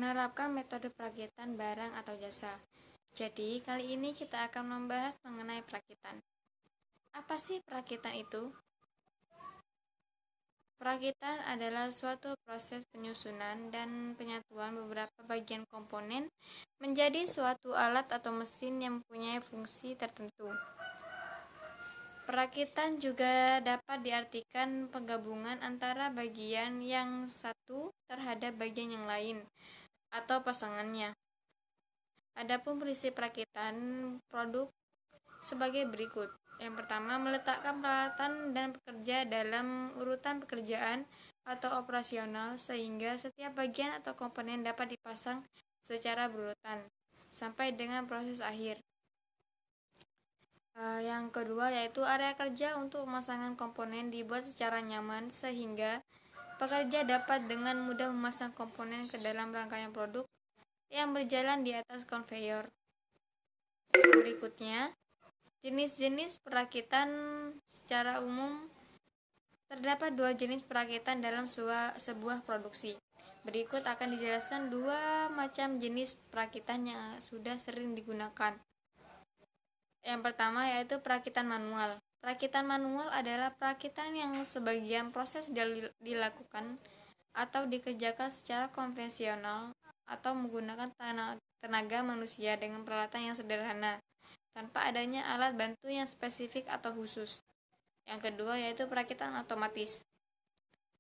Menerapkan metode perakitan barang atau jasa. Jadi, kali ini kita akan membahas mengenai perakitan. Apa sih perakitan itu? Perakitan adalah suatu proses penyusunan dan penyatuan beberapa bagian komponen menjadi suatu alat atau mesin yang mempunyai fungsi tertentu. Perakitan juga dapat diartikan penggabungan antara bagian yang satu terhadap bagian yang lain atau pasangannya. Adapun prinsip perakitan produk sebagai berikut. Yang pertama, meletakkan peralatan dan pekerja dalam urutan pekerjaan atau operasional sehingga setiap bagian atau komponen dapat dipasang secara berurutan sampai dengan proses akhir. Yang kedua yaitu area kerja untuk pemasangan komponen dibuat secara nyaman sehingga pekerja dapat dengan mudah memasang komponen ke dalam rangkaian produk yang berjalan di atas konveyor. Berikutnya, jenis-jenis perakitan. Secara umum terdapat dua jenis perakitan dalam sebuah produksi. Berikut akan dijelaskan dua macam jenis perakitan yang sudah sering digunakan. Yang pertama yaitu perakitan manual. Perakitan manual adalah perakitan yang sebagian proses dilakukan atau dikerjakan secara konvensional atau menggunakan tenaga manusia dengan peralatan yang sederhana, tanpa adanya alat bantu yang spesifik atau khusus. Yang kedua yaitu perakitan otomatis.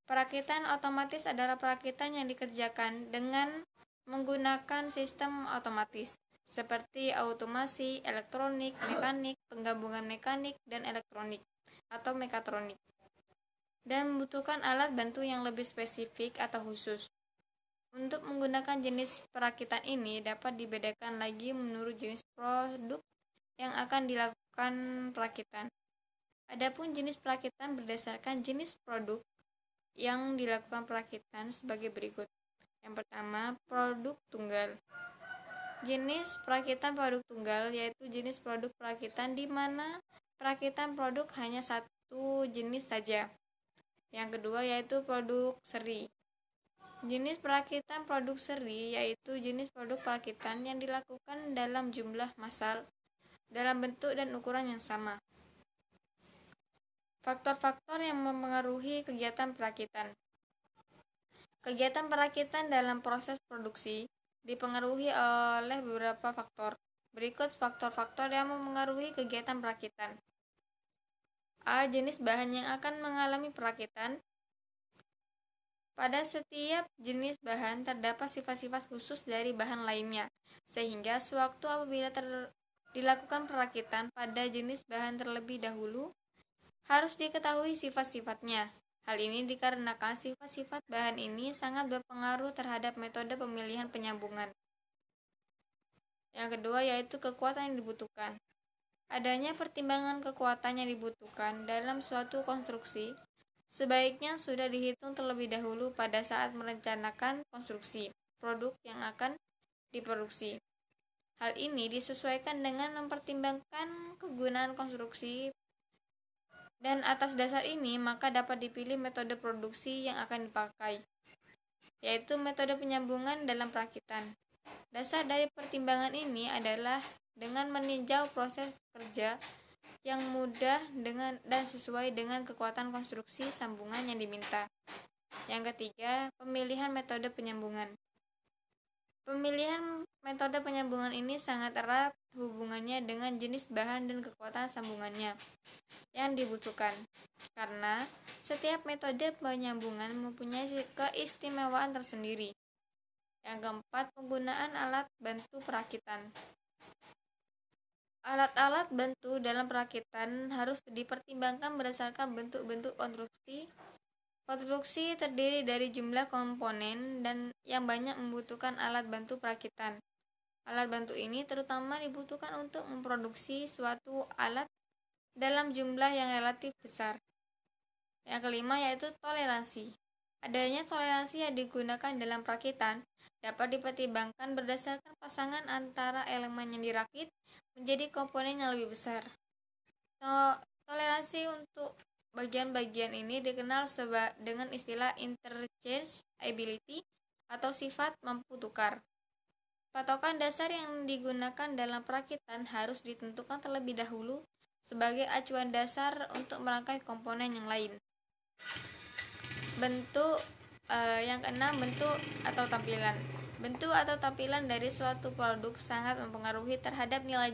Perakitan otomatis adalah perakitan yang dikerjakan dengan menggunakan sistem otomatis, seperti automasi, elektronik, mekanik, penggabungan mekanik dan elektronik, atau mekatronik, dan membutuhkan alat bantu yang lebih spesifik atau khusus. Untuk menggunakan jenis perakitan ini dapat dibedakan lagi menurut jenis produk yang akan dilakukan perakitan. Adapun jenis perakitan berdasarkan jenis produk yang dilakukan perakitan sebagai berikut. Yang pertama, produk tunggal. Jenis perakitan produk tunggal yaitu jenis produk perakitan di mana perakitan produk hanya satu jenis saja. Yang kedua yaitu produk seri. Jenis perakitan produk seri yaitu jenis produk perakitan yang dilakukan dalam jumlah massal, dalam bentuk dan ukuran yang sama. Faktor-faktor yang mempengaruhi kegiatan perakitan. Kegiatan perakitan dalam proses produksi dipengaruhi oleh beberapa faktor. Berikut faktor-faktor yang mempengaruhi kegiatan perakitan. A. Jenis bahan yang akan mengalami perakitan. Pada setiap jenis bahan terdapat sifat-sifat khusus dari bahan lainnya, sehingga sewaktu apabila dilakukan perakitan pada jenis bahan terlebih dahulu, harus diketahui sifat-sifatnya. Hal ini dikarenakan sifat-sifat bahan ini sangat berpengaruh terhadap metode pemilihan penyambungan. Yang kedua yaitu kekuatan yang dibutuhkan. Adanya pertimbangan kekuatan yang dibutuhkan dalam suatu konstruksi sebaiknya sudah dihitung terlebih dahulu pada saat merencanakan konstruksi produk yang akan diproduksi. Hal ini disesuaikan dengan mempertimbangkan kegunaan konstruksi, dan atas dasar ini maka dapat dipilih metode produksi yang akan dipakai, yaitu metode penyambungan dalam perakitan. Dasar dari pertimbangan ini adalah dengan meninjau proses kerja yang mudah dan sesuai dengan kekuatan konstruksi sambungan yang diminta. Yang ketiga, pemilihan metode penyambungan. Pemilihan metode penyambungan ini sangat erat hubungannya dengan jenis bahan dan kekuatan sambungannya yang dibutuhkan, karena setiap metode penyambungan mempunyai keistimewaan tersendiri. Yang keempat, penggunaan alat bantu perakitan. Alat-alat bantu dalam perakitan harus dipertimbangkan berdasarkan bentuk-bentuk konstruksi. Konstruksi terdiri dari jumlah komponen dan yang banyak membutuhkan alat bantu perakitan. Alat bantu ini terutama dibutuhkan untuk memproduksi suatu alat dalam jumlah yang relatif besar. Yang kelima yaitu toleransi. Adanya toleransi yang digunakan dalam perakitan dapat dipertimbangkan berdasarkan pasangan antara elemen yang dirakit menjadi komponen yang lebih besar. Toleransi untuk bagian-bagian ini dikenal dengan istilah interchangeability atau sifat mampu tukar. Patokan dasar yang digunakan dalam perakitan harus ditentukan terlebih dahulu sebagai acuan dasar untuk merangkai komponen yang lain. Bentuk yang keenam, bentuk atau tampilan. Bentuk atau tampilan dari suatu produk sangat mempengaruhi terhadap nilai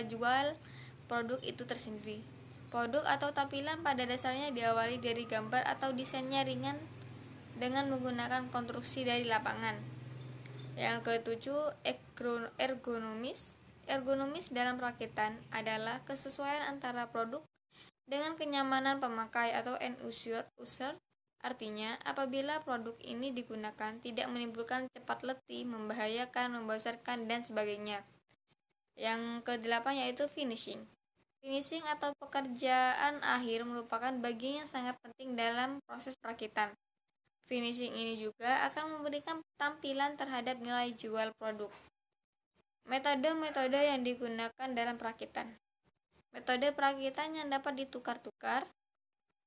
jual produk itu tersendiri. Produk atau tampilan pada dasarnya diawali dari gambar atau desainnya ringan dengan menggunakan konstruksi dari lapangan. Yang ketujuh, ergonomis. Ergonomis dalam perakitan adalah kesesuaian antara produk dengan kenyamanan pemakai atau end user. Artinya, apabila produk ini digunakan tidak menimbulkan cepat letih, membahayakan, membosankan, dan sebagainya. Yang kedelapan yaitu finishing. Finishing atau pekerjaan akhir merupakan bagian yang sangat penting dalam proses perakitan. Finishing ini juga akan memberikan tampilan terhadap nilai jual produk. Metode-metode yang digunakan dalam perakitan. Metode perakitan yang dapat ditukar-tukar.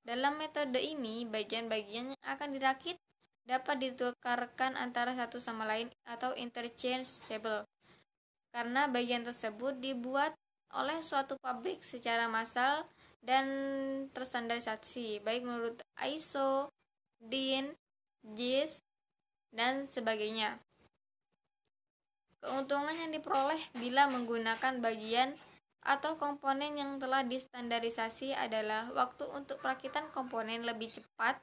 Dalam metode ini, bagian-bagian yang akan dirakit dapat ditukarkan antara satu sama lain atau interchangeable. Karena bagian tersebut dibuat oleh suatu pabrik secara massal dan terstandarisasi, baik menurut ISO, DIN, JIS, dan sebagainya. Keuntungan yang diperoleh bila menggunakan bagian atau komponen yang telah distandarisasi adalah waktu untuk perakitan komponen lebih cepat,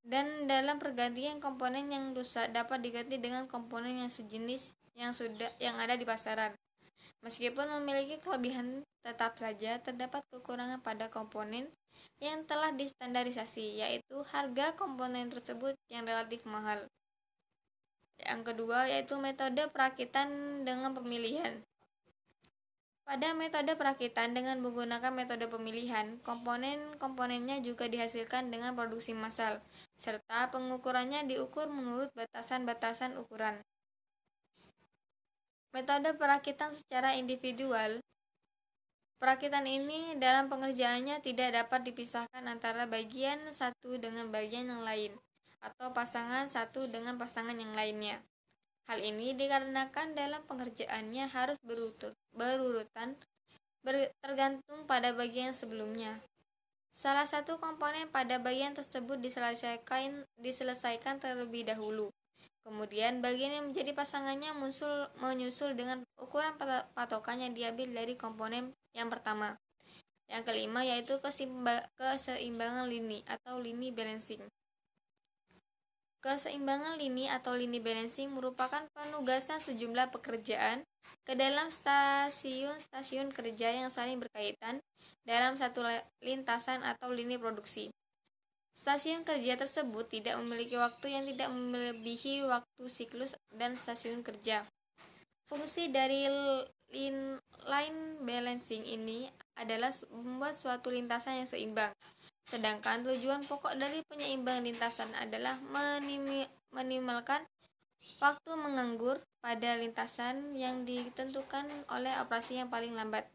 dan dalam pergantian komponen yang rusak dapat diganti dengan komponen yang sejenis yang ada di pasaran. Meskipun memiliki kelebihan, tetap saja terdapat kekurangan pada komponen yang telah distandarisasi, yaitu harga komponen tersebut yang relatif mahal. Yang kedua yaitu metode perakitan dengan pemilihan. Pada metode perakitan dengan menggunakan metode pemilihan, komponen-komponennya juga dihasilkan dengan produksi massal, serta pengukurannya diukur menurut batasan-batasan ukuran. Metode perakitan secara individual. Perakitan ini dalam pengerjaannya tidak dapat dipisahkan antara bagian satu dengan bagian yang lain, atau pasangan satu dengan pasangan yang lainnya. Hal ini dikarenakan dalam pengerjaannya harus berurutan tergantung pada bagian sebelumnya. Salah satu komponen pada bagian tersebut diselesaikan terlebih dahulu. Kemudian bagian yang menjadi pasangannya menyusul dengan ukuran patokan yang diambil dari komponen yang pertama. Yang kelima yaitu keseimbangan lini atau lini balancing. Keseimbangan lini atau lini balancing merupakan penugasan sejumlah pekerjaan ke dalam stasiun-stasiun kerja yang saling berkaitan dalam satu lintasan atau lini produksi. Stasiun kerja tersebut tidak memiliki waktu yang tidak melebihi waktu siklus dan stasiun kerja. Fungsi dari line balancing ini adalah membuat suatu lintasan yang seimbang. Sedangkan tujuan pokok dari penyeimbangan lintasan adalah meminimalkan waktu menganggur pada lintasan yang ditentukan oleh operasi yang paling lambat.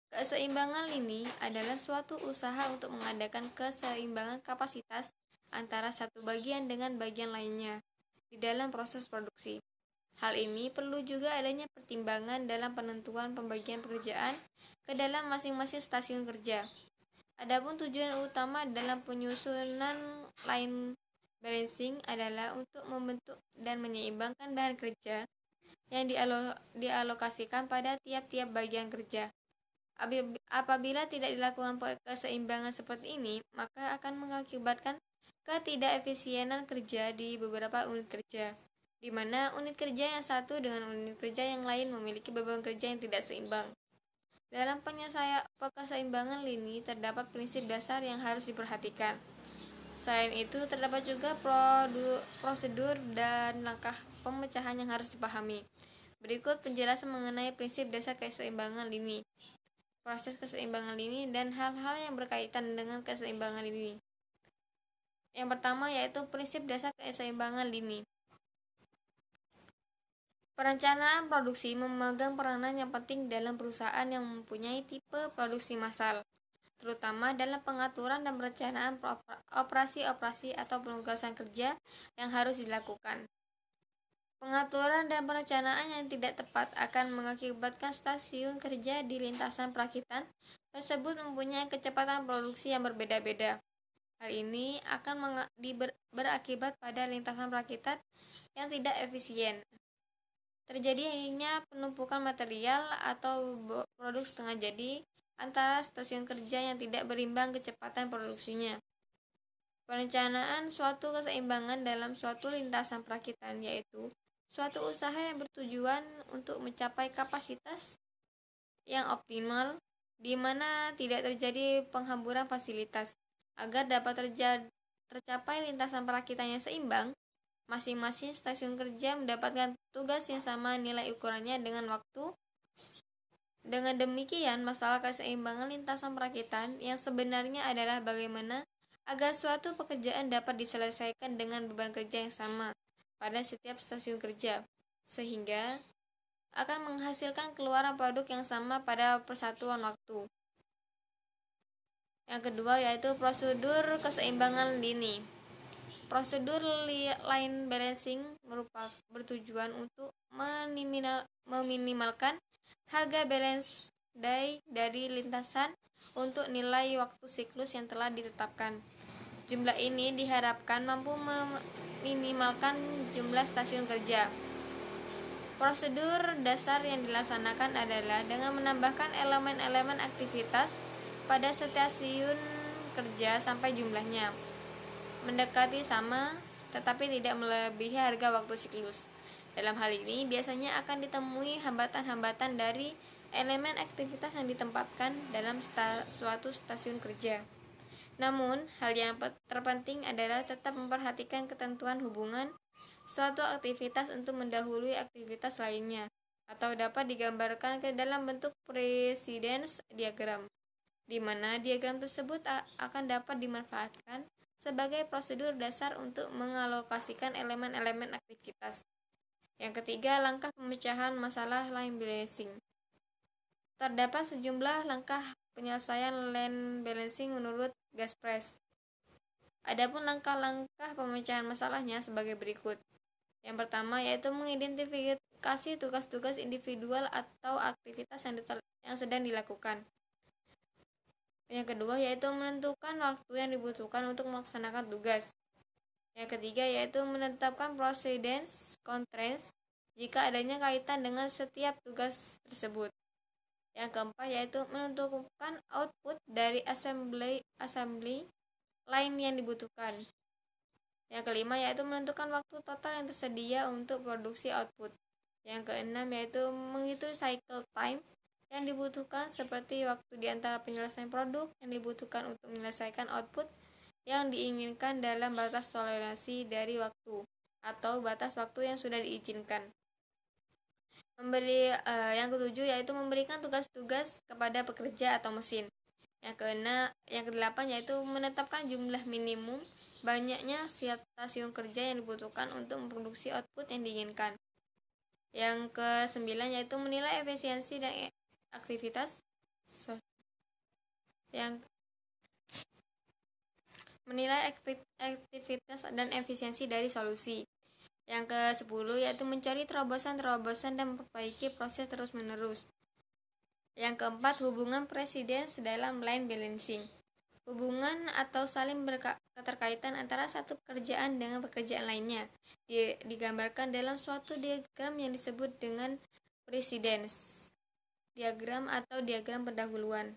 Keseimbangan lini adalah suatu usaha untuk mengadakan keseimbangan kapasitas antara satu bagian dengan bagian lainnya di dalam proses produksi. Hal ini perlu juga adanya pertimbangan dalam penentuan pembagian pekerjaan ke dalam masing-masing stasiun kerja. Adapun tujuan utama dalam penyusunan line balancing adalah untuk membentuk dan menyeimbangkan bahan kerja yang dialokasikan pada tiap-tiap bagian kerja. Apabila tidak dilakukan keseimbangan seperti ini, maka akan mengakibatkan ketidakefisienan kerja di beberapa unit kerja, di mana unit kerja yang satu dengan unit kerja yang lain memiliki beban kerja yang tidak seimbang. Dalam keseimbangan lini terdapat prinsip dasar yang harus diperhatikan. Selain itu, terdapat juga prosedur dan langkah pemecahan yang harus dipahami. Berikut penjelasan mengenai prinsip dasar keseimbangan lini, proses keseimbangan lini, dan hal-hal yang berkaitan dengan keseimbangan lini. Yang pertama yaitu prinsip dasar keseimbangan lini. Perencanaan produksi memegang peranan yang penting dalam perusahaan yang mempunyai tipe produksi massal. terutama dalam pengaturan dan perencanaan operasi-operasi atau penugasan kerja yang harus dilakukan. Pengaturan dan perencanaan yang tidak tepat akan mengakibatkan stasiun kerja di lintasan perakitan tersebut mempunyai kecepatan produksi yang berbeda-beda. Hal ini akan berakibat pada lintasan perakitan yang tidak efisien. Terjadinya penumpukan material atau produk setengah jadi antara stasiun kerja yang tidak berimbang kecepatan produksinya. Perencanaan suatu keseimbangan dalam suatu lintasan perakitan yaitu suatu usaha yang bertujuan untuk mencapai kapasitas yang optimal di mana tidak terjadi penghamburan fasilitas. Agar dapat tercapai lintasan perakitan yang seimbang, masing-masing stasiun kerja mendapatkan tugas yang sama nilai ukurannya dengan waktu. Dengan demikian, masalah keseimbangan lintasan perakitan yang sebenarnya adalah bagaimana agar suatu pekerjaan dapat diselesaikan dengan beban kerja yang sama pada setiap stasiun kerja, sehingga akan menghasilkan keluaran produk yang sama pada persatuan waktu. Yang kedua yaitu prosedur keseimbangan lini. Prosedur line balancing bertujuan untuk meminimalkan harga balance dari lintasan untuk nilai waktu siklus yang telah ditetapkan. Jumlah ini diharapkan mampu meminimalkan jumlah stasiun kerja. Prosedur dasar yang dilaksanakan adalah dengan menambahkan elemen-elemen aktivitas pada stasiun kerja sampai jumlahnya mendekati sama tetapi tidak melebihi harga waktu siklus. Dalam hal ini biasanya akan ditemui hambatan-hambatan dari elemen aktivitas yang ditempatkan dalam suatu stasiun kerja. Namun, hal yang terpenting adalah tetap memperhatikan ketentuan hubungan suatu aktivitas untuk mendahului aktivitas lainnya, atau dapat digambarkan ke dalam bentuk precedence diagram, di mana diagram tersebut akan dapat dimanfaatkan sebagai prosedur dasar untuk mengalokasikan elemen-elemen aktivitas. Yang ketiga, langkah pemecahan masalah line balancing. Terdapat sejumlah langkah penyelesaian line balancing menurut Gaspreis. Adapun langkah-langkah pemecahan masalahnya sebagai berikut. Yang pertama yaitu mengidentifikasi tugas-tugas individual atau aktivitas yang sedang dilakukan. Yang kedua yaitu menentukan waktu yang dibutuhkan untuk melaksanakan tugas. Yang ketiga yaitu menetapkan precedence constraints jika adanya kaitan dengan setiap tugas tersebut. Yang keempat yaitu menentukan output dari assembly line yang dibutuhkan. Yang kelima yaitu menentukan waktu total yang tersedia untuk produksi output. Yang keenam yaitu menghitung cycle time yang dibutuhkan seperti waktu di antara penyelesaian produk yang dibutuhkan untuk menyelesaikan output yang diinginkan dalam batas toleransi dari waktu atau batas waktu yang sudah diizinkan. Yang ketujuh yaitu memberikan tugas-tugas kepada pekerja atau mesin. Yang kedelapan yaitu menetapkan jumlah minimum banyaknya stasiun kerja yang dibutuhkan untuk memproduksi output yang diinginkan. Yang kesembilan yaitu menilai efisiensi dan aktivitas dan efisiensi dari solusi. Yang ke-10 yaitu mencari terobosan-terobosan dan memperbaiki proses terus-menerus. Yang keempat, hubungan precedence dalam line balancing. Hubungan atau saling keterkaitan antara satu pekerjaan dengan pekerjaan lainnya digambarkan dalam suatu diagram yang disebut dengan precedence diagram atau diagram pendahuluan.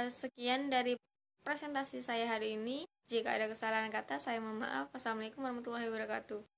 Sekian dari presentasi saya hari ini. Jika ada kesalahan kata, saya mohon maaf. Wassalamualaikum warahmatullahi wabarakatuh.